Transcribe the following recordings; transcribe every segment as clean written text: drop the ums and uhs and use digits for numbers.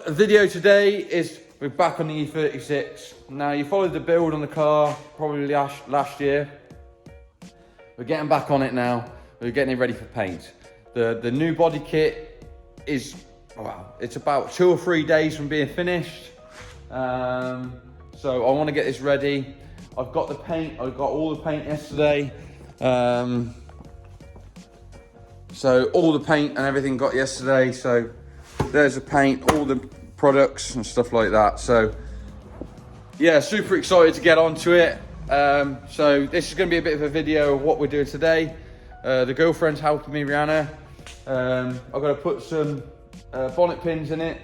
The video today is we're back on the E36. Now you followed the build on the car probably last year. We're getting back on it now. We're getting it ready for paint. The new body kit is, wow, it's about 2 or 3 days from being finished. So I want to get this ready. I've got the paint, I got all the paint yesterday. So all the paint and everything got yesterday. So there's the paint, all the products and stuff like that. So yeah, super excited to get onto it. So this is going to be a bit of a video of what we're doing today. The girlfriend's helping me, Rihanna. I've got to put some bonnet pins in it,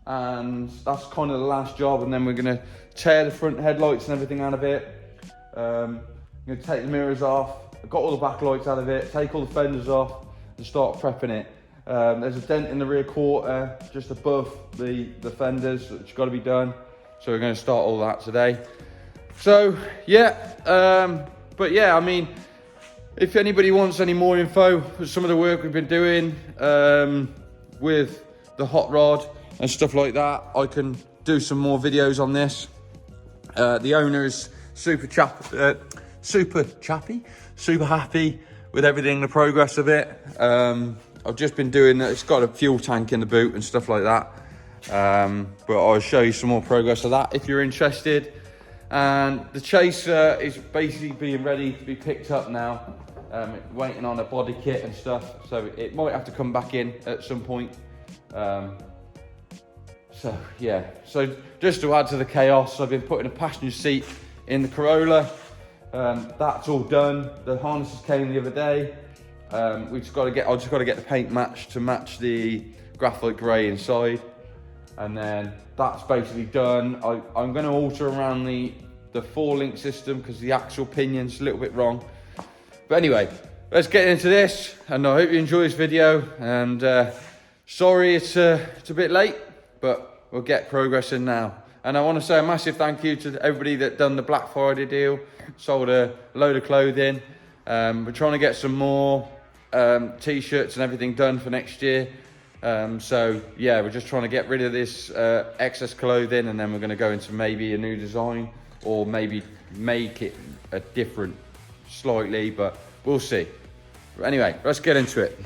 and that's kind of the last job. And then we're going to tear the front headlights and everything out of it. I'm going to take the mirrors off. I've got all the backlights out of it, take all the fenders off and start prepping it. There's a dent in the rear quarter just above the fenders that's got to be done. So we're going to start all that today. So yeah, but yeah, I mean, if anybody wants any more info for some of the work we've been doing with the hot rod and stuff like that, I can do some more videos on this. The owner's super happy with everything, the progress of it. I've just been doing, it's got a fuel tank in the boot and stuff like that. But I'll show you some more progress of that if you're interested. And the chaser is basically being ready to be picked up now. Waiting on a body kit and stuff. So it might have to come back in at some point. So yeah, so just to add to the chaos, I've been putting a passenger seat in the Corolla. That's all done. The harnesses came the other day. I just got to get the paint matched to match the graphite grey inside, and then that's basically done. I'm going to alter around the 4-link system because the axle pinion's a little bit wrong. But anyway, let's get into this, and I hope you enjoy this video. And sorry it's a bit late, but we'll get progressing now. And I want to say a massive thank you to everybody that done the Black Friday deal, sold a load of clothing. We're trying to get some more t-shirts and everything done for next year. So yeah, we're just trying to get rid of this excess clothing, and then we're going to go into maybe a new design, or maybe make it a different slightly, but we'll see. Anyway, let's get into it.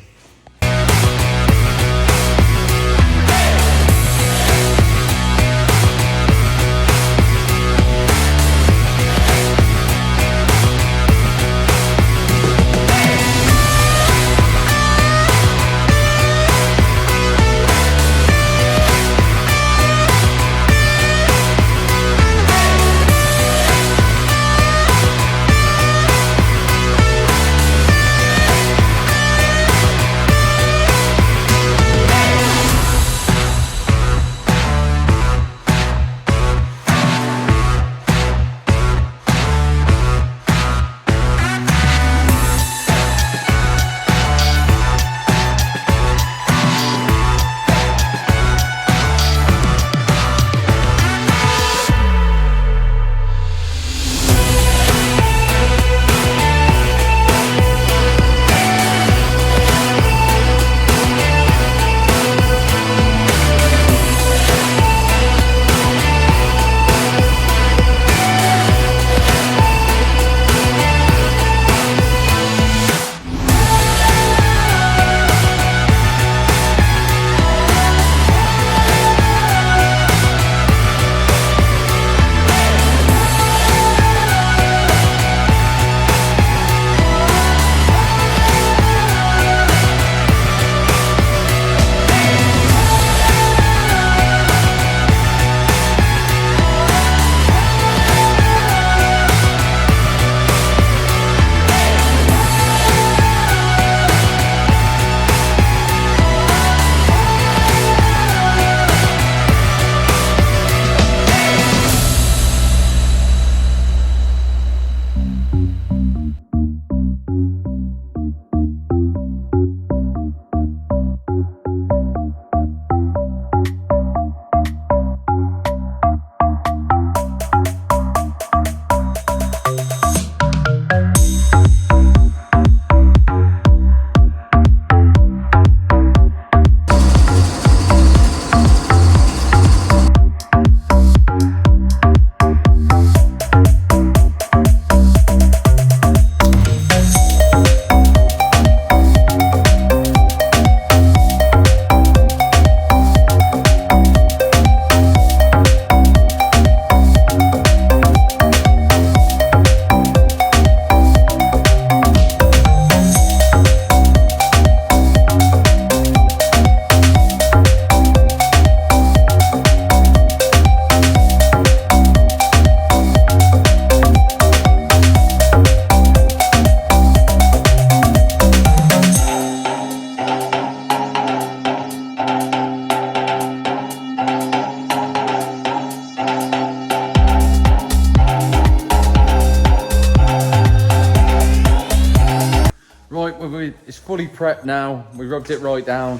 fully prepped now. We rubbed it right down.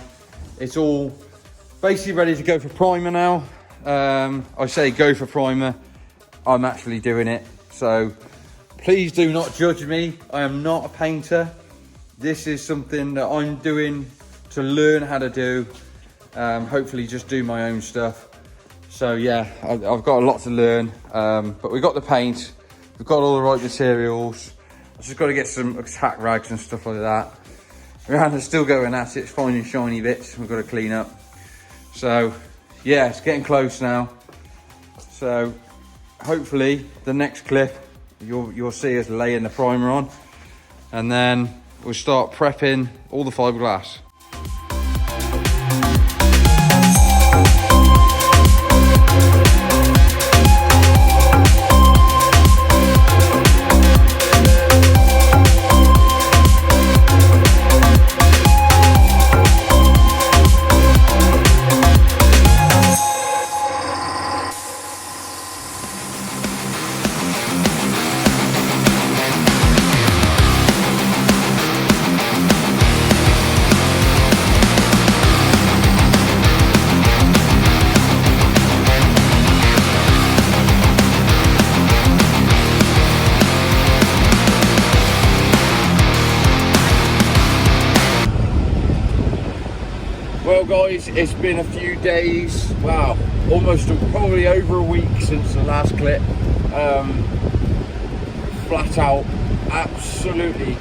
It's all basically ready to go for primer now. I say go for primer. I'm actually doing it. So please do not judge me. I am not a painter. This is something that I'm doing to learn how to do. Hopefully just do my own stuff. So yeah, I've got a lot to learn. But we got the paint. We've got all the right materials. I've just got to get some attack rags and stuff like that. We're still going at it, finding shiny bits we've got to clean up. So yeah, it's getting close now. So hopefully the next clip, you'll see us laying the primer on, and then we'll start prepping all the fiberglass. Well guys, it's been a few days, wow, probably over a week since the last clip. Flat out, absolutely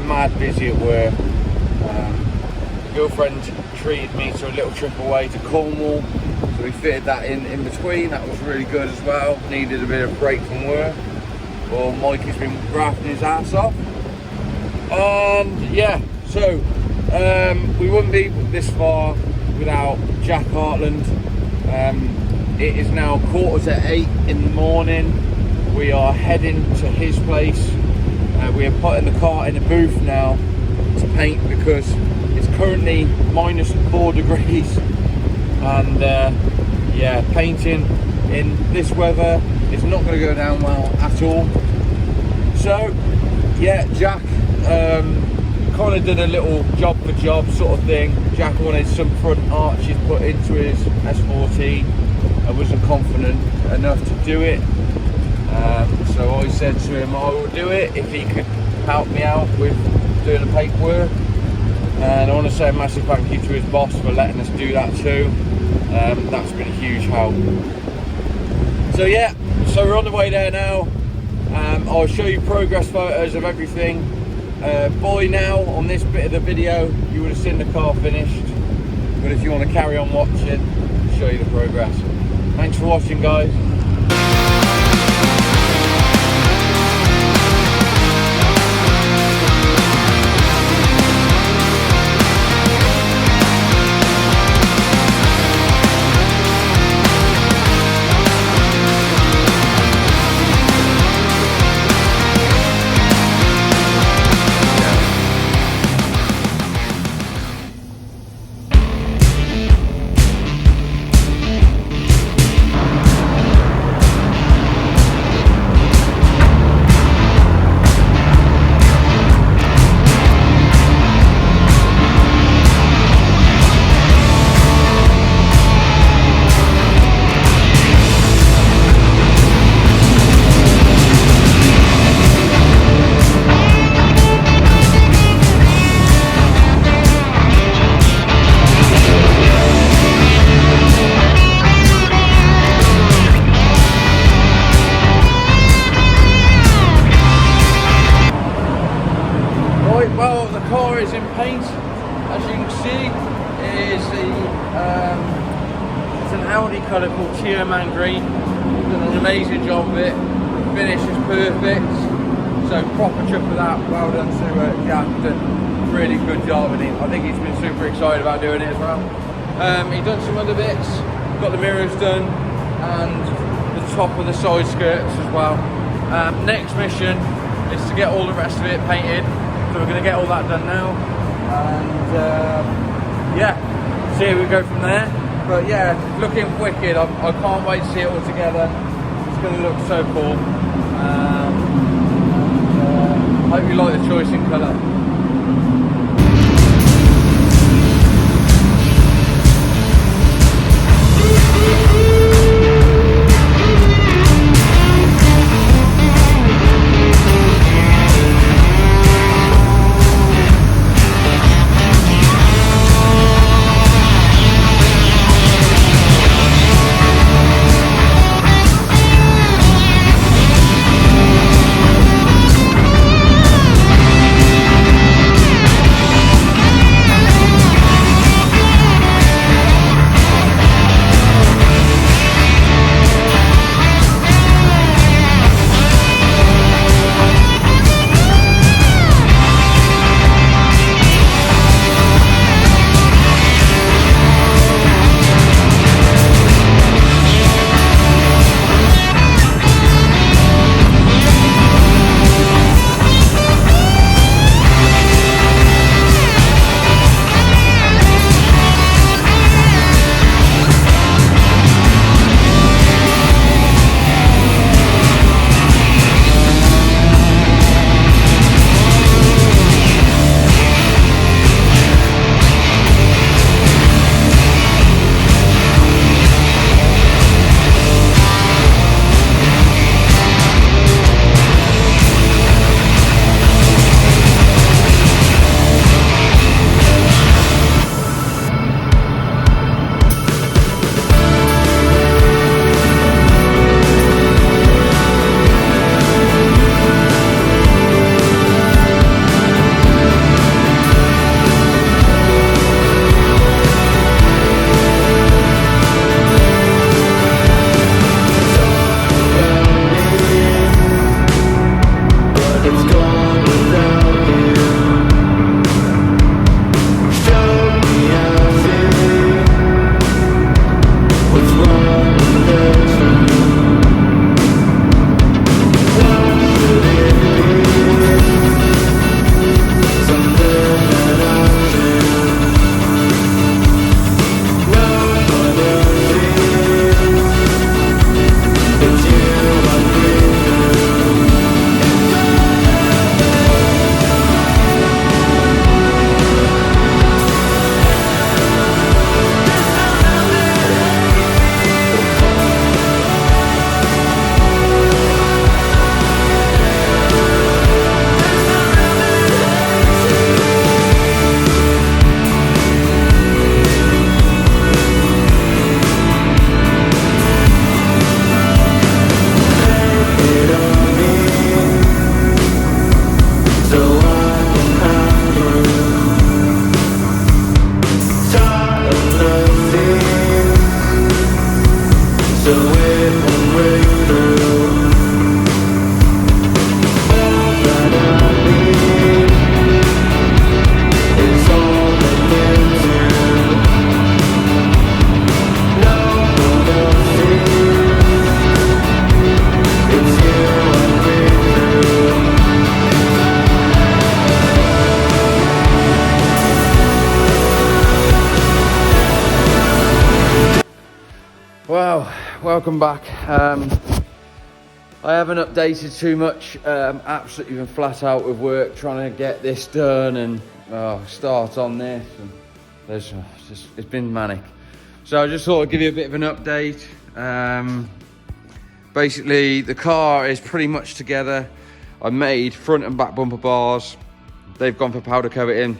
mad busy at work. My girlfriend treated me to a little trip away to Cornwall, so we fitted that in between. That was really good as well. Needed a bit of break from work. Well, Mike has been grafting his ass off. And yeah, so we wouldn't be this far without Jack Hartland. It is now 7:45 in the morning. We are heading to his place. We are putting the car in a booth now to paint because it's currently -4 degrees, and yeah, painting in this weather is not going to go down well at all. So yeah, Jack kind of did a little job for job sort of thing. Jack wanted some front arches put into his S14. I wasn't confident enough to do it, so I said to him I will do it if he could help me out with doing the paperwork. And I want to say a massive thank you to his boss for letting us do that too. That's been a huge help. So yeah, so we're on the way there now. I'll show you progress photos of everything. By now, on this bit of the video, you would have seen the car finished. But if you want to carry on watching, I'll show you the progress. Thanks for watching, guys. Paint, as you can see, is it's an Audi colour called Cheerman Green. Done an amazing job of it. The finish is perfect. So proper chuff for that. Well done to Jack. Done a really good job, and I think he's been super excited about doing it as well. He's done some other bits. Got the mirrors done and the top of the side skirts as well. Next mission is to get all the rest of it painted. So we're going to get all that done now, and yeah, see how we go from there. But yeah, looking wicked. I can't wait to see it all together. It's going to look so cool. Hope you like the choice in colour. Well, welcome back. I haven't updated too much. Absolutely been flat out with work trying to get this done and start on this. And it's been manic. So I just thought I'd give you a bit of an update. Basically, the car is pretty much together. I made front and back bumper bars. They've gone for powder coating.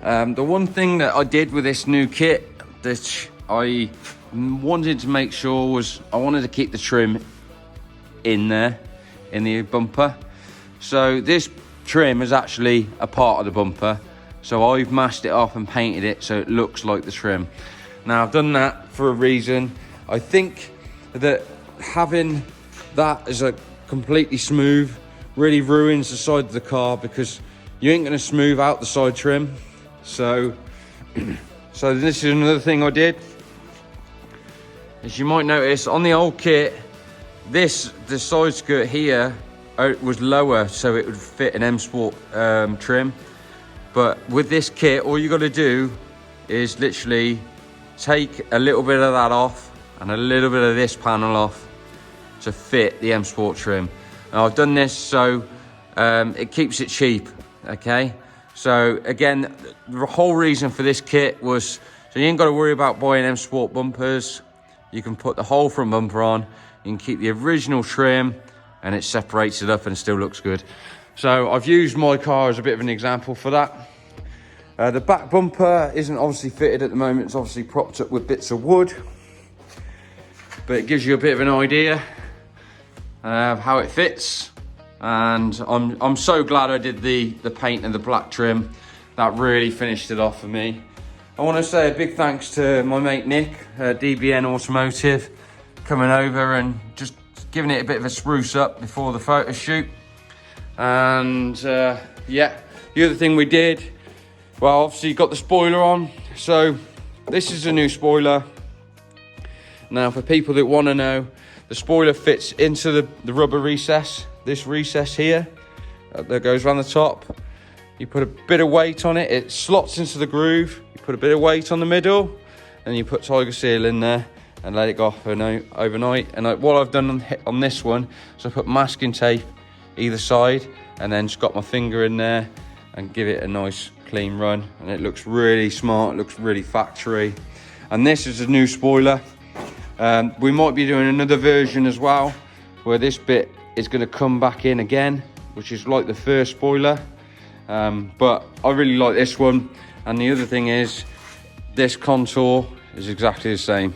The one thing that I did with this new kit that I wanted to make sure was I wanted to keep the trim in there, in the bumper. So this trim is actually a part of the bumper. So I've masked it off and painted it so it looks like the trim. Now I've done that for a reason. I think that having that as a completely smooth really ruins the side of the car because you ain't gonna smooth out the side trim. So this is another thing I did. As you might notice on the old kit, the side skirt here was lower so it would fit an M Sport trim. But with this kit, all you got to do is literally take a little bit of that off and a little bit of this panel off to fit the M Sport trim. And I've done this so it keeps it cheap, okay? So again, the whole reason for this kit was so you ain't got to worry about buying M Sport bumpers. You can put the whole front bumper on, you can keep the original trim and it separates it up and still looks good. So I've used my car as a bit of an example for that. The back bumper isn't obviously fitted at the moment, it's obviously propped up with bits of wood. But it gives you a bit of an idea of how it fits. And I'm so glad I did the paint and the black trim. That really finished it off for me. I want to say a big thanks to my mate Nick, DBN Automotive, coming over and just giving it a bit of a spruce up before the photo shoot. And yeah, the other thing we did, well, obviously got the spoiler on. So this is a new spoiler. Now for people that want to know, the spoiler fits into the rubber recess, this recess here that goes around the top. You put a bit of weight on it, it slots into the groove. You put a bit of weight on the middle and you put Tiger Seal in there and let it go off overnight. And what I've done on this one is I put masking tape either side and then just got my finger in there and give it a nice clean run. And it looks really smart, it looks really factory. And this is a new spoiler. We might be doing another version as well where this bit is going to come back in again, which is like the first spoiler. But I really like this one. And the other thing is this contour is exactly the same.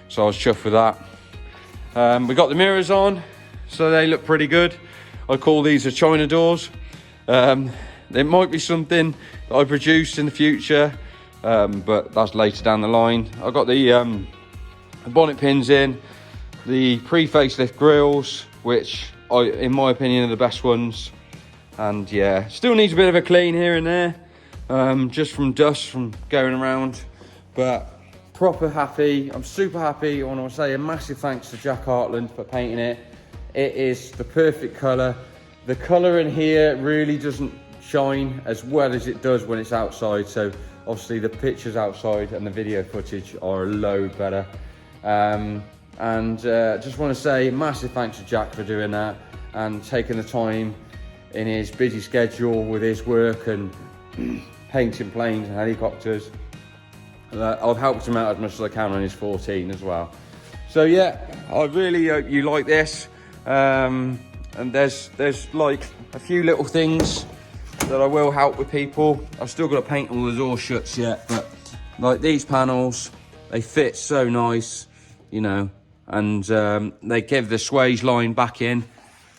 So I was chuffed with that. We got the mirrors on, so they look pretty good. I call these the China doors. There might be something that I produce in the future, but that's later down the line. I got the bonnet pins in, the pre-facelift grills, which in my opinion are the best ones. And yeah, still needs a bit of a clean here and there, just from dust from going around. But proper happy. I'm super happy. I want to say a massive thanks to Jack Hartland for painting it. It is the perfect colour. The colour in here really doesn't shine as well as it does when it's outside. So obviously the pictures outside and the video footage are a load better. Just want to say massive thanks to Jack for doing that and taking the time in his busy schedule with his work and painting planes and helicopters. I've helped him out as much as I can on his 14 as well. So yeah, I really hope you like this. And there's like a few little things that I will help with people. I've still got to paint all the door shuts yet, but like these panels, they fit so nice, you know, and they give the swage line back in,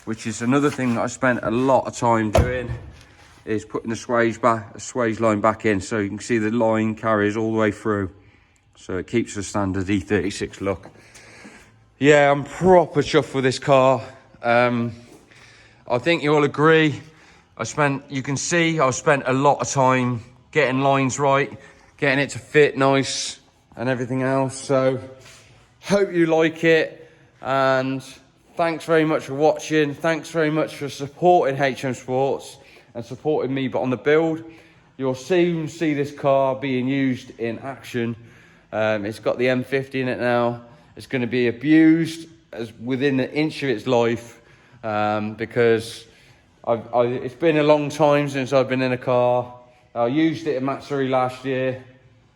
which is another thing that I spent a lot of time doing, is putting the swage line back in, so you can see the line carries all the way through, so it keeps the standard E36 look. Yeah, I'm proper chuffed with this car. I think you'll agree. You can see I've spent a lot of time getting lines right, getting it to fit nice and everything else. So hope you like it, and thanks very much for watching. Thanks very much for supporting HM Sports and supporting me but on the build. You'll soon see this car being used in action. It's got the M50 in it now. It's going to be abused as within an inch of its life, because it's been a long time since I've been in a car. I used it in Matsuri last year,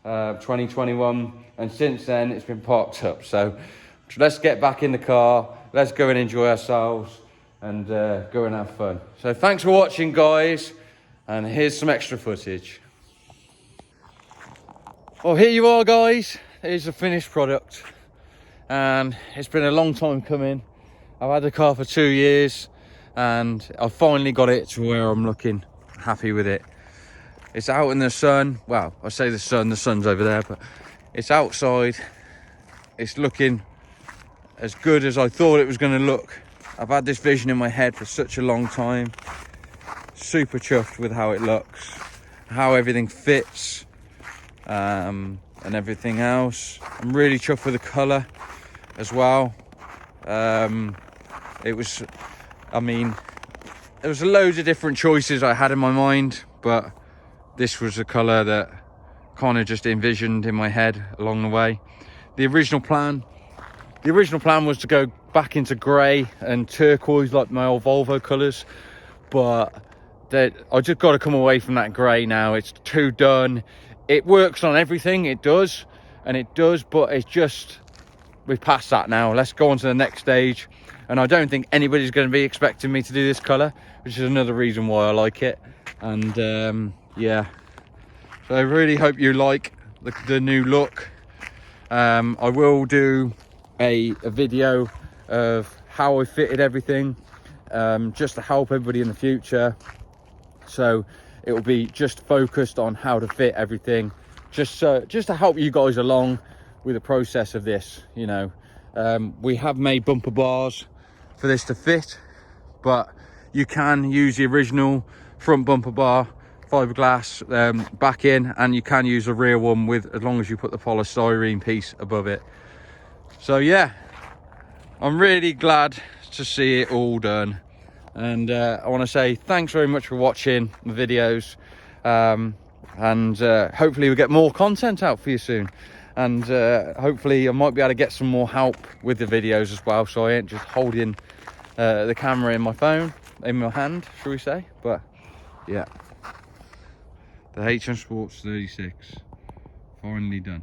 2021, and since then it's been parked up. So let's get back in the car, let's go and enjoy ourselves and go and have fun. So thanks for watching, guys, and here's some extra footage. Well, here you are, guys. Here's the finished product, and it's been a long time coming. I've had the car for 2 years, and I finally got it to where I'm looking happy with it. It's out in the sun. Well, I say the sun's over there, but it's outside. It's looking as good as I thought it was going to look. I've had this vision in my head for such a long time. Super chuffed with how it looks, how everything fits, and everything else. I'm really chuffed with the colour as well. There was loads of different choices I had in my mind, but this was a colour that kind of just envisioned in my head along the way. The original plan was to go back into grey and turquoise like my old Volvo colours, but I just got to come away from that grey now. It's too done. It works on everything, it does, but it's just, we've passed that now. Let's go on to the next stage. And I don't think anybody's going to be expecting me to do this colour, which is another reason why I like it. And yeah, so I really hope you like the new look. I will do a video of how I fitted everything, just to help everybody in the future. So it will be just focused on how to fit everything, just to help you guys along with the process of this. You know, we have made bumper bars for this to fit, but you can use the original front bumper bar fiberglass back in, and you can use a rear one with, as long as you put the polystyrene piece above it. So yeah, I'm really glad to see it all done, and I want to say thanks very much for watching the videos, and hopefully we'll get more content out for you soon, and hopefully I might be able to get some more help with the videos as well, so I ain't just holding the camera in my hand, shall we say. But yeah, the HM Sports 36 finally done.